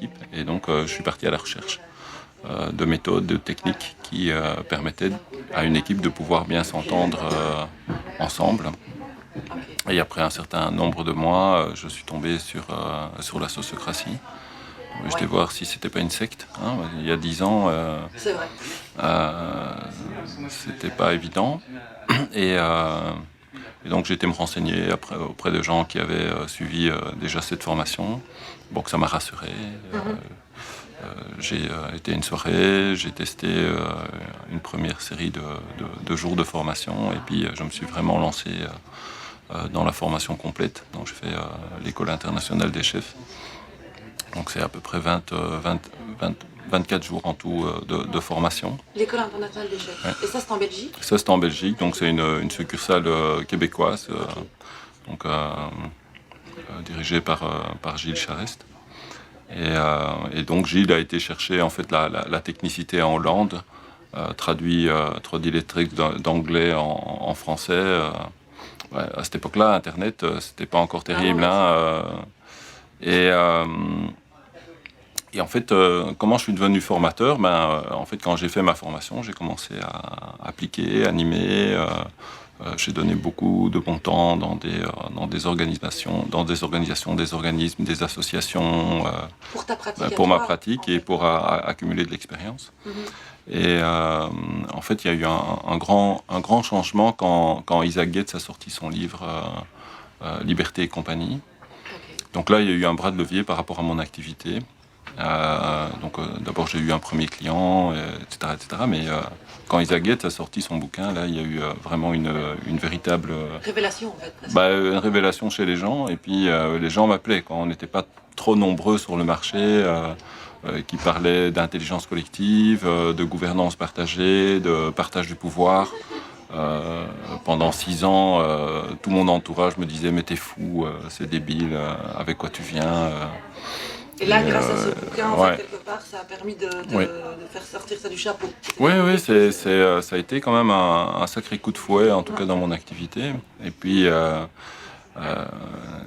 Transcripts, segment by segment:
équipe. Et donc, je suis parti à la recherche de méthodes, de techniques qui permettaient à une équipe de pouvoir bien s'entendre ensemble. Et après un certain nombre de mois, je suis tombé sur la sociocratie. J'étais voir si c'était pas une secte. Hein. Il y a 10 ans, C'est vrai. c'était pas évident. Et, donc j'ai été me renseigner auprès de gens qui avaient suivi déjà cette formation. Bon, que ça m'a rassuré. J'ai été à une soirée, j'ai testé une première série de jours de formation et puis je me suis vraiment lancé dans la formation complète. Donc j'ai fait l'école internationale des chefs. Donc c'est à peu près 24 jours en tout de formation. L'école internationale des chefs. Ouais. Et ça, c'est en Belgique? Ça c'est en Belgique, donc c'est une succursale québécoise, donc dirigée par Gilles Charest. Et donc Gilles a été chercher en fait la technicité en Hollande, traduit les textes d'anglais en français. Ouais, à cette époque-là, Internet, c'était pas encore terrible. Et en fait, comment je suis devenu formateur? En fait, quand j'ai fait ma formation, j'ai commencé à appliquer, animer. J'ai donné beaucoup de bon temps dans des organisations, des organismes, des associations. Pour ta pratique pour ma pratique et pour accumuler de l'expérience. Et en fait, il y a eu un grand changement quand Isaac Getz a sorti son livre Liberté et compagnie. Donc là, il y a eu un bras de levier par rapport à mon activité. D'abord, j'ai eu un premier client, etc. Mais quand Isaac Getz a sorti son bouquin, là, il y a eu vraiment une véritable... révélation, en fait. Une révélation chez les gens. Et puis, les gens m'appelaient quand on n'était pas trop nombreux sur le marché, qui parlaient d'intelligence collective, de gouvernance partagée, de partage du pouvoir. Pendant 6 ans, tout mon entourage me disait « mais t'es fou, c'est débile, avec quoi tu viens ?» Et là, grâce à ce bouquin, en fait, quelque part, ça a permis de faire sortir ça du chapeau. Oui, ça a été quand même un sacré coup de fouet, en tout cas dans mon activité. Et puis,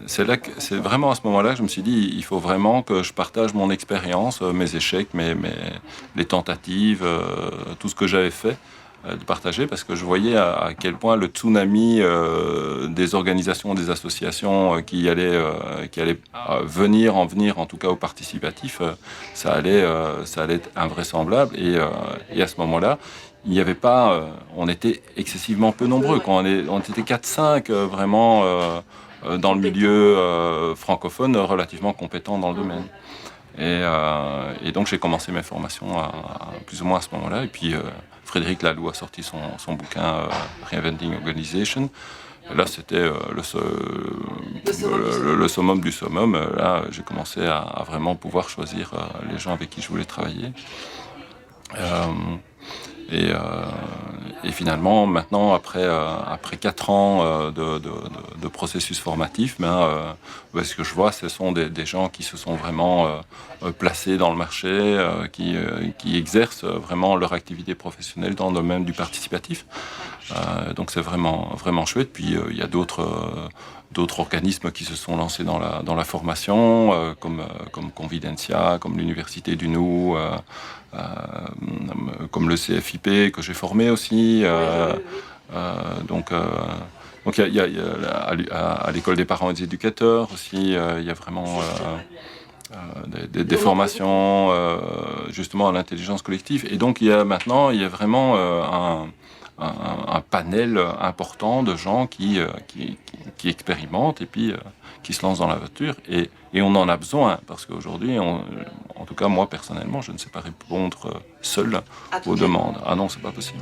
c'est vraiment à ce moment-là que je me suis dit, il faut vraiment que je partage mon expérience, mes échecs, les tentatives, tout ce que j'avais fait, de partager, parce que je voyais à quel point le tsunami des organisations, des associations qui allaient venir en tout cas au participatif, ça allait être invraisemblable. Et à ce moment-là, il n'y avait pas, on était excessivement peu nombreux. Quand on était 4-5 vraiment dans le milieu francophone, relativement compétents dans le domaine. Et donc j'ai commencé mes formations plus ou moins à ce moment-là. Et puis Frédéric Laloux a sorti son bouquin Reinventing Organization. Là, c'était le summum du summum. Là, j'ai commencé à vraiment pouvoir choisir les gens avec qui je voulais travailler. Et finalement, maintenant, après 4 ans de processus formatif, ce que je vois, ce sont des gens qui se sont vraiment placés dans le marché, qui exercent vraiment leur activité professionnelle dans le domaine du participatif. Donc c'est vraiment chouette. Puis il y a d'autres organismes qui se sont lancés dans la formation, comme Convidencia, comme l'Université du Nou, comme le CFIP que j'ai formé aussi. Donc il y a à l'école des parents et des éducateurs aussi, il y a vraiment des formations justement à l'intelligence collective. Et donc il y a vraiment un panel important de gens qui expérimentent et puis qui se lancent dans l'aventure. Et on en a besoin, parce qu'aujourd'hui, en tout cas moi personnellement, je ne sais pas répondre seul aux demandes. Ah non, c'est pas possible.